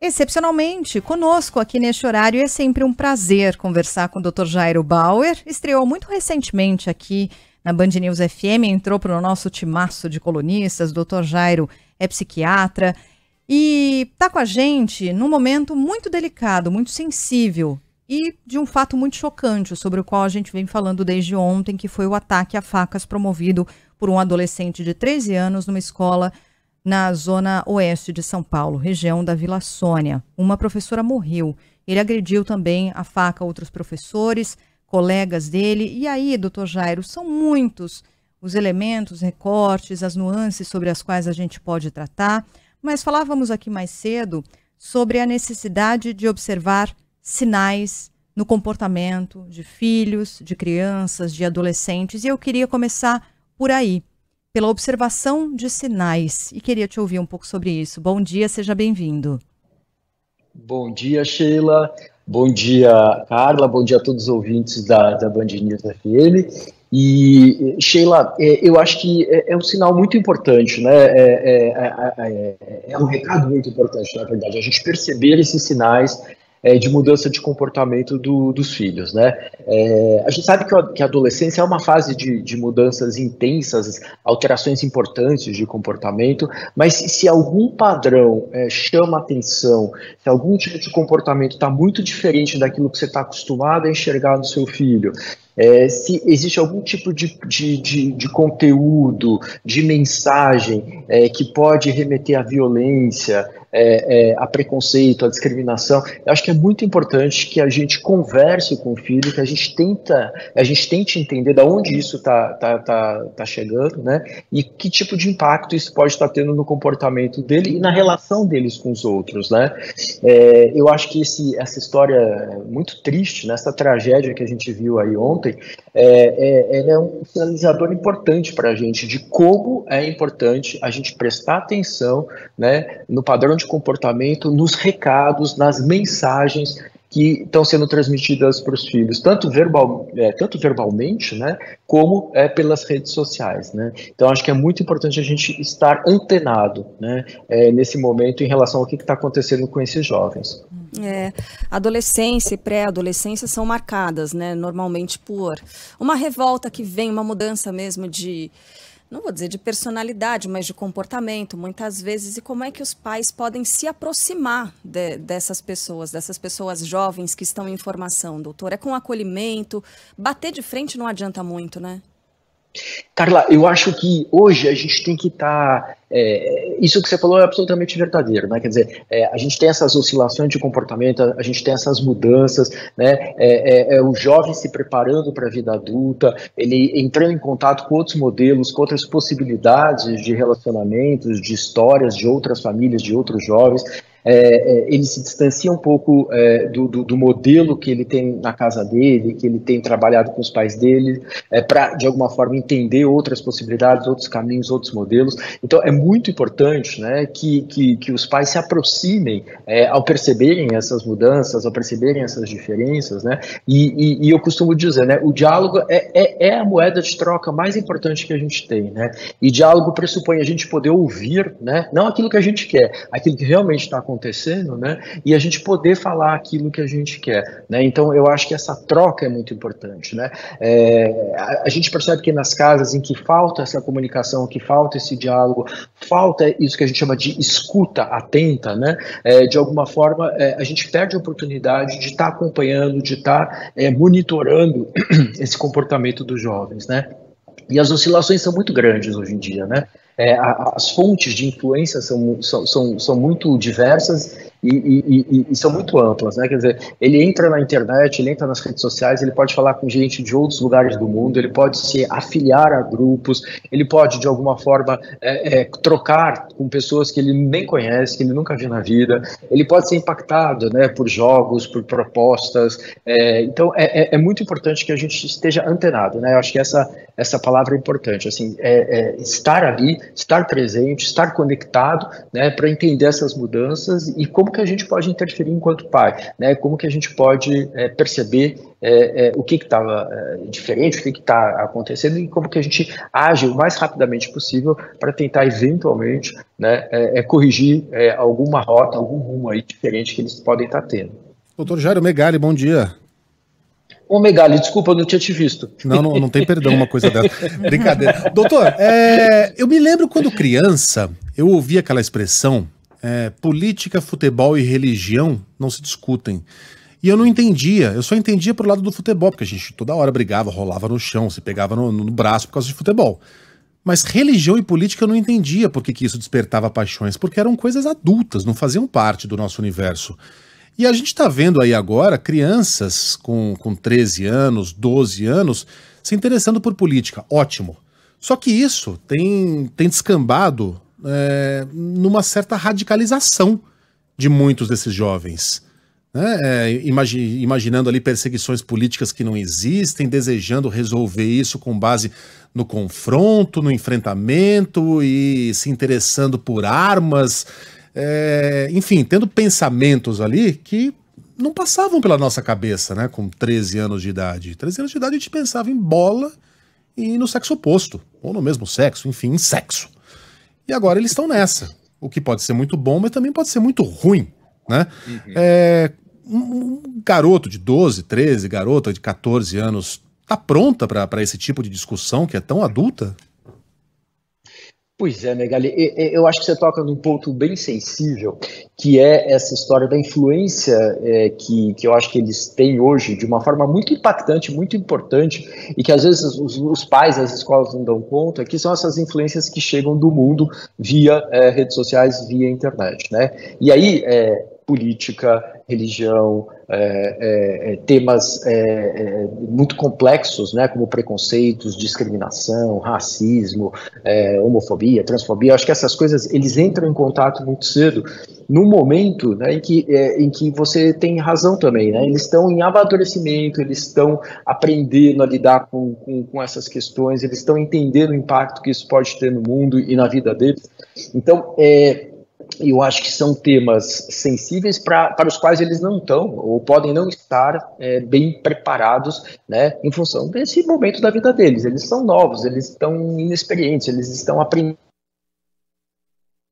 Excepcionalmente, conosco aqui neste horário é sempre um prazer conversar com o Dr. Jairo Bauer. Estreou muito recentemente aqui na Band News FM, entrou para o nosso timaço de colunistas. O Dr. Jairo é psiquiatra e está com a gente num momento muito delicado, muito sensível e de um fato muito chocante, sobre o qual a gente vem falando desde ontem, que foi o ataque a facas promovido por um adolescente de 13 anos numa escola na zona oeste de São Paulo, região da Vila Sônia. Uma professora morreu. Ele agrediu também a faca outros professores, colegas dele. E aí, doutor Jairo, são muitos os elementos, recortes, as nuances sobre as quais a gente pode tratar, mas falávamos aqui mais cedo sobre a necessidade de observar sinais no comportamento de filhos, de crianças, de adolescentes, e eu queria começar por aí, pela observação de sinais, e queria te ouvir um pouco sobre isso. Bom dia, seja bem-vindo. Bom dia, Sheila. Bom dia, Carla. Bom dia a todos os ouvintes da Band News FM. E, Sheila, eu acho que é um sinal muito importante, né? É um recado muito importante, na verdade, a gente perceber esses sinais de mudança de comportamento dos filhos, né? A gente sabe que a adolescência é uma fase de mudanças intensas, alterações importantes de comportamento, mas se algum padrão chama atenção, se algum tipo de comportamento está muito diferente daquilo que você está acostumado a enxergar no seu filho, se existe algum tipo de conteúdo, de mensagem que pode remeter à violência, a preconceito, a discriminação, eu acho que é muito importante que a gente converse com o filho, que a gente tente entender de onde isso tá chegando, né? E que tipo de impacto isso pode estar tendo no comportamento dele e na relação deles com os outros, né? Eu acho que essa história muito triste, né? Essa tragédia que a gente viu aí ontem, ela é um sinalizador importante para a gente de como é importante a gente prestar atenção, né, no padrão de comportamento, nos recados, nas mensagens que estão sendo transmitidas para os filhos, tanto verbalmente, né, como pelas redes sociais, né? Então acho que é muito importante a gente estar antenado, né, nesse momento em relação ao que está acontecendo com esses jovens. Adolescência e pré-adolescência são marcadas, né, normalmente por uma revolta que vem, uma mudança mesmo de, não vou dizer de personalidade, mas de comportamento, muitas vezes, e como é que os pais podem se aproximar dessas pessoas jovens que estão em formação, doutor? É com acolhimento, bater de frente não adianta muito, né? Carla, eu acho que hoje a gente tem que estar... isso que você falou é absolutamente verdadeiro, né? Quer dizer, a gente tem essas oscilações de comportamento, a gente tem essas mudanças, né? O jovem se preparando para a vida adulta, ele entrando em contato com outros modelos, com outras possibilidades de relacionamentos, de histórias de outras famílias, de outros jovens. Ele se distancia um pouco do modelo que ele tem na casa dele, que ele tem trabalhado com os pais dele, para, de alguma forma, entender outras possibilidades, outros caminhos, outros modelos. Então, é muito importante, né, que os pais se aproximem ao perceberem essas mudanças, ao perceberem essas diferenças, né, e eu costumo dizer, né, o diálogo é a moeda de troca mais importante que a gente tem, né, e diálogo pressupõe a gente poder ouvir, né, não aquilo que a gente quer, aquilo que realmente está acontecendo, né, e a gente poder falar aquilo que a gente quer, né. Então eu acho que essa troca é muito importante, né. A gente percebe que nas casas em que falta essa comunicação, que falta esse diálogo, falta isso que a gente chama de escuta atenta, né, de alguma forma a gente perde a oportunidade de estar acompanhando, de estar monitorando esse comportamento dos jovens, né. E as oscilações são muito grandes hoje em dia, né? As fontes de influência são muito diversas e são muito amplas, né? Quer dizer, ele entra na internet, ele entra nas redes sociais, ele pode falar com gente de outros lugares do mundo, ele pode se afiliar a grupos, ele pode, de alguma forma, trocar com pessoas que ele nem conhece, que ele nunca viu na vida, ele pode ser impactado, né, por jogos, por propostas. Então, é muito importante que a gente esteja antenado, né? Eu acho que essa palavra é importante, assim, estar ali, estar presente, estar conectado, né, para entender essas mudanças e como como que a gente pode interferir enquanto pai, né? Como que a gente pode perceber o que estava diferente, o que está acontecendo e como que a gente age o mais rapidamente possível para tentar eventualmente, né, corrigir alguma rota, algum rumo aí diferente que eles podem estar tendo. Doutor Jairo Megali, bom dia. Ô Megali, desculpa, eu não tinha te visto. Não tem perdão uma coisa dessa. Brincadeira. Doutor, eu me lembro quando criança, eu ouvi aquela expressão, política, futebol e religião não se discutem. E eu não entendia, eu só entendia pro lado do futebol, porque a gente toda hora brigava, rolava no chão, se pegava no braço por causa de futebol. Mas religião e política eu não entendia por que isso despertava paixões, porque eram coisas adultas, não faziam parte do nosso universo. E a gente está vendo aí agora crianças com 13 anos, 12 anos, se interessando por política. Ótimo. Só que isso tem descambado numa certa radicalização de muitos desses jovens. Né? Imaginando ali perseguições políticas que não existem, desejando resolver isso com base no confronto, no enfrentamento e se interessando por armas. Enfim, tendo pensamentos ali que não passavam pela nossa cabeça, né, com 13 anos de idade. 13 anos de idade a gente pensava em bola e no sexo oposto, ou no mesmo sexo, enfim, em sexo. E agora eles estão nessa, o que pode ser muito bom, mas também pode ser muito ruim, né? Um garoto de 12, 13, garota de 14 anos, tá pronta para esse tipo de discussão que é tão adulta? Pois é, Megali, eu acho que você toca num ponto bem sensível, que é essa história da influência que eu acho que eles têm hoje de uma forma muito impactante, muito importante, e que às vezes os pais das escolas não dão conta, que são essas influências que chegam do mundo via redes sociais, via internet, né? E aí, política, religião, temas muito complexos, né, como preconceitos, discriminação, racismo, homofobia, transfobia. Acho que essas coisas eles entram em contato muito cedo, num momento, né, em que você tem razão também, né? Eles estão em amadurecimento, eles estão aprendendo a lidar com essas questões, eles estão entendendo o impacto que isso pode ter no mundo e na vida deles. Então, eu acho que são temas sensíveis para os quais eles não estão, ou podem não estar bem preparados, né, em função desse momento da vida deles. Eles são novos, eles estão inexperientes, eles estão aprendendo,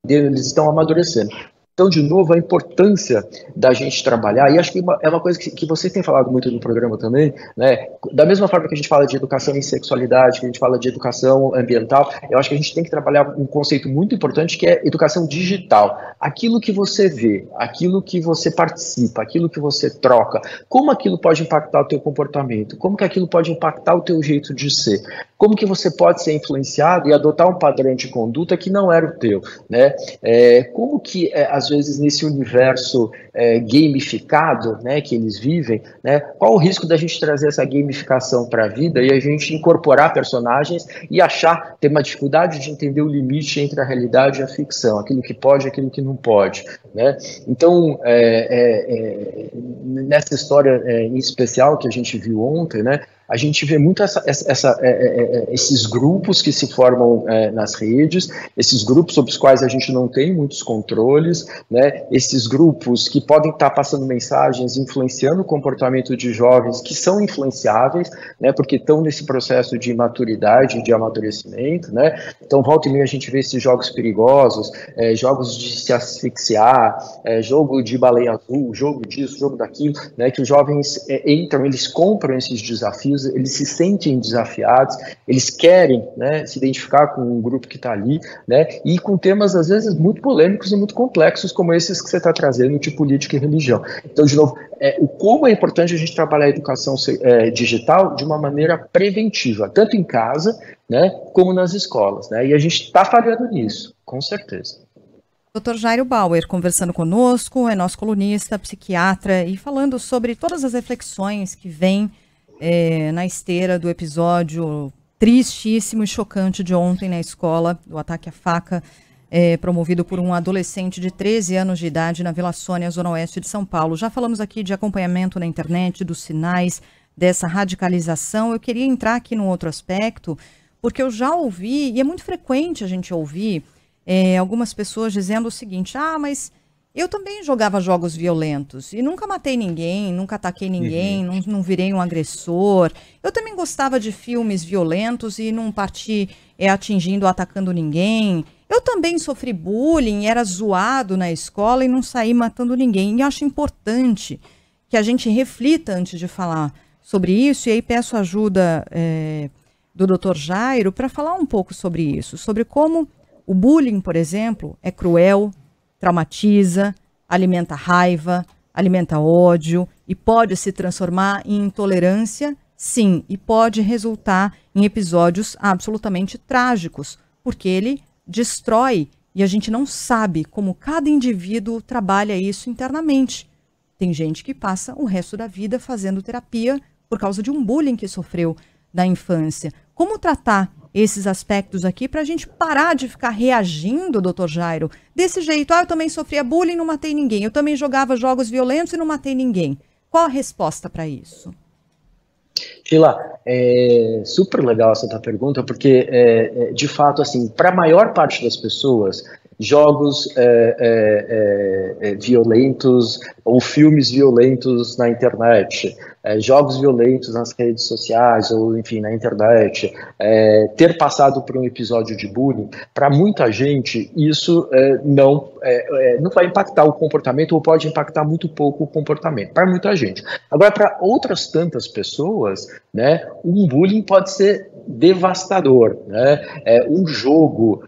eles estão amadurecendo. Então, de novo, a importância da gente trabalhar, e acho que é uma coisa que vocês têm falado muito no programa também, né? Da mesma forma que a gente fala de educação em sexualidade, que a gente fala de educação ambiental, eu acho que a gente tem que trabalhar um conceito muito importante que é educação digital. Aquilo que você vê, aquilo que você participa, aquilo que você troca, como aquilo pode impactar o teu comportamento, como que aquilo pode impactar o teu jeito de ser, como que você pode ser influenciado e adotar um padrão de conduta que não era o teu, né? Como que, às vezes, nesse universo gamificado, né, que eles vivem, né, qual o risco da gente trazer essa gamificação para a vida e a gente incorporar personagens e ter uma dificuldade de entender o limite entre a realidade e a ficção, aquilo que pode e aquilo que não pode, né? Então, nessa história em especial que a gente viu ontem, né, a gente vê muito esses grupos que se formam nas redes, esses grupos sobre os quais a gente não tem muitos controles, né? Esses grupos que podem estar passando mensagens, influenciando o comportamento de jovens que são influenciáveis, né? Porque estão nesse processo de maturidade, de amadurecimento, né? Então, volta e meia a gente vê esses jogos perigosos, jogos de se asfixiar, jogo de baleia azul, jogo disso, jogo daquilo, né? Que os jovens entram, eles compram esses desafios, eles se sentem desafiados, eles querem, né, se identificar com um grupo que está ali, né, e com temas às vezes muito polêmicos e muito complexos como esses que você está trazendo, de política e religião. Então, de novo, como é importante a gente trabalhar a educação digital de uma maneira preventiva, tanto em casa, né, como nas escolas, né, e a gente está falhando nisso, com certeza. Dr. Jairo Bauer conversando conosco, é nosso colunista, psiquiatra, e falando sobre todas as reflexões que vêm na esteira do episódio tristíssimo e chocante de ontem na escola, do ataque à faca promovido por um adolescente de 13 anos de idade na Vila Sônia, zona oeste de São Paulo. Já falamos aqui de acompanhamento na internet, dos sinais dessa radicalização. Eu queria entrar aqui num outro aspecto, porque eu já ouvi, e é muito frequente a gente ouvir algumas pessoas dizendo o seguinte: mas Eu também jogava jogos violentos e nunca matei ninguém, nunca ataquei ninguém, não virei um agressor. Eu também gostava de filmes violentos e não parti atingindo ou atacando ninguém. Eu também sofri bullying, era zoado na escola e não saí matando ninguém. E acho importante que a gente reflita antes de falar sobre isso. E aí peço ajuda do Dr. Jairo para falar um pouco sobre isso. Sobre como o bullying, por exemplo, é cruel, traumatiza, alimenta raiva, alimenta ódio e pode se transformar em intolerância, sim, e pode resultar em episódios absolutamente trágicos, porque ele destrói e a gente não sabe como cada indivíduo trabalha isso internamente. Tem gente que passa o resto da vida fazendo terapia por causa de um bullying que sofreu na infância. Como tratar esses aspectos aqui para a gente parar de ficar reagindo, doutor Jairo, desse jeito? Eu também sofria bullying e não matei ninguém. Eu também jogava jogos violentos e não matei ninguém. Qual a resposta para isso? Sheila, é super legal essa tua pergunta, porque, de fato, assim, para a maior parte das pessoas, jogos violentos ou filmes violentos na internet, jogos violentos nas redes sociais ou, enfim, na internet, ter passado por um episódio de bullying, para muita gente isso não vai impactar o comportamento ou pode impactar muito pouco o comportamento, para muita gente. Agora, para outras tantas pessoas, né, um bullying pode ser devastador, né? Um jogo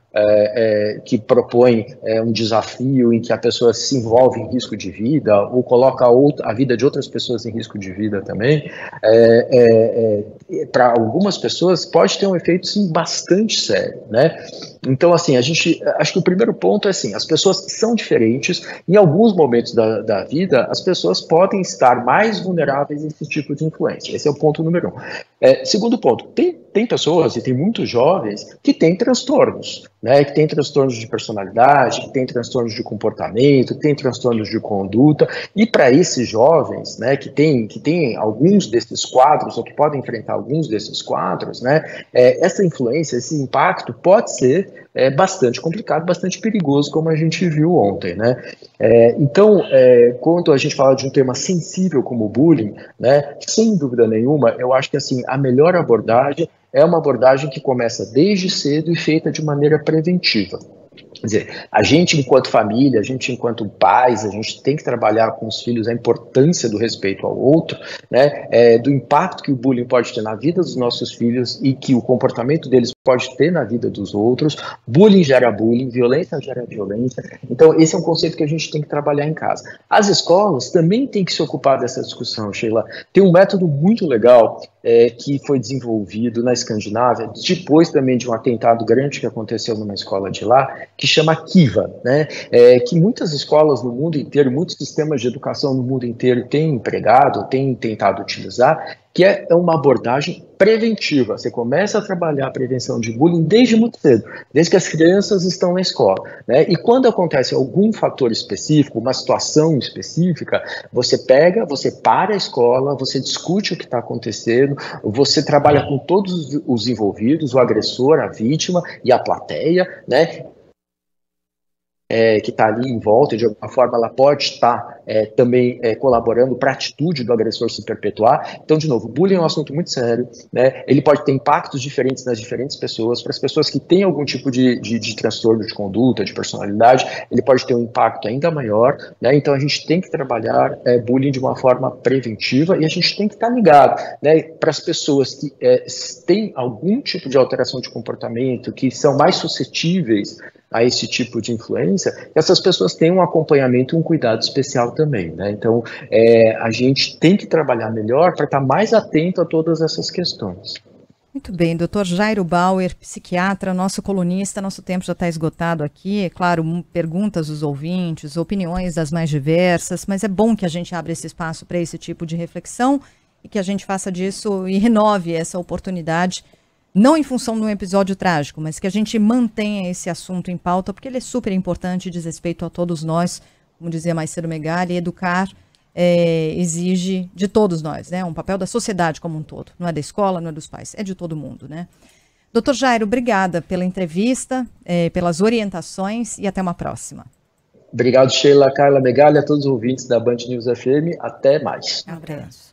que propõe um desafio em que a pessoa se envolve em risco de vida ou coloca a vida de outras pessoas em risco de vida também, para algumas pessoas pode ter um efeito, sim, bastante sério, né? Então, assim, acho que o primeiro ponto é assim, as pessoas são diferentes, em alguns momentos da vida, as pessoas podem estar mais vulneráveis a esse tipo de influência. Esse é o ponto número 1. Segundo ponto, tem pessoas, e tem muitos jovens, que têm transtornos, né, que têm transtornos de personalidade, que têm transtornos de comportamento, que têm transtornos de conduta, e para esses jovens, né, que têm alguns desses quadros, ou que podem enfrentar alguns desses quadros, né, essa influência, esse impacto pode ser bastante complicado, bastante perigoso, como a gente viu ontem, né? Então, quando a gente fala de um tema sensível como o bullying, né, sem dúvida nenhuma, eu acho que assim, a melhor abordagem é uma abordagem que começa desde cedo e feita de maneira preventiva. Quer dizer, a gente enquanto família, a gente enquanto pais, a gente tem que trabalhar com os filhos a importância do respeito ao outro, né, do impacto que o bullying pode ter na vida dos nossos filhos e que o comportamento deles pode ter na vida dos outros. Bullying gera bullying, violência gera violência. Então esse é um conceito que a gente tem que trabalhar em casa. As escolas também têm que se ocupar dessa discussão, Sheila. Tem um método muito legal que foi desenvolvido na Escandinávia, depois também de um atentado grande que aconteceu numa escola de lá, que chama Kiva, né? Que muitas escolas no mundo inteiro, muitos sistemas de educação no mundo inteiro têm empregado, têm tentado utilizar, que é uma abordagem preventiva. Você começa a trabalhar a prevenção de bullying desde muito cedo, desde que as crianças estão na escola, né? E quando acontece algum fator específico, uma situação específica, você para a escola, você discute o que está acontecendo, você trabalha com todos os envolvidos, o agressor, a vítima e a plateia, né? Que está ali em volta, de alguma forma ela pode estar também colaborando para a atitude do agressor se perpetuar. Então, de novo, bullying é um assunto muito sério, né? Ele pode ter impactos diferentes nas diferentes pessoas. Para as pessoas que têm algum tipo de transtorno de conduta, de personalidade, ele pode ter um impacto ainda maior, né? Então a gente tem que trabalhar bullying de uma forma preventiva e a gente tem que estar ligado, né, para as pessoas que têm algum tipo de alteração de comportamento, que são mais suscetíveis a esse tipo de influência, essas pessoas têm um acompanhamento e um cuidado especial também, né? Então, a gente tem que trabalhar melhor para estar mais atento a todas essas questões. Muito bem, doutor Jairo Bauer, psiquiatra, nosso colunista, nosso tempo já está esgotado aqui, é claro, perguntas dos ouvintes, opiniões das mais diversas, mas é bom que a gente abra esse espaço para esse tipo de reflexão e que a gente faça disso e renove essa oportunidade, não em função de um episódio trágico, mas que a gente mantenha esse assunto em pauta, porque ele é super importante e diz respeito a todos nós, como dizia Maicero Megali, educar exige de todos nós, né? Um papel da sociedade como um todo, não é da escola, não é dos pais, é de todo mundo, né? Doutor Jairo, obrigada pela entrevista, pelas orientações e até uma próxima. Obrigado, Sheila, Carla, Megali, a todos os ouvintes da Band News FM. Até mais. Um abraço.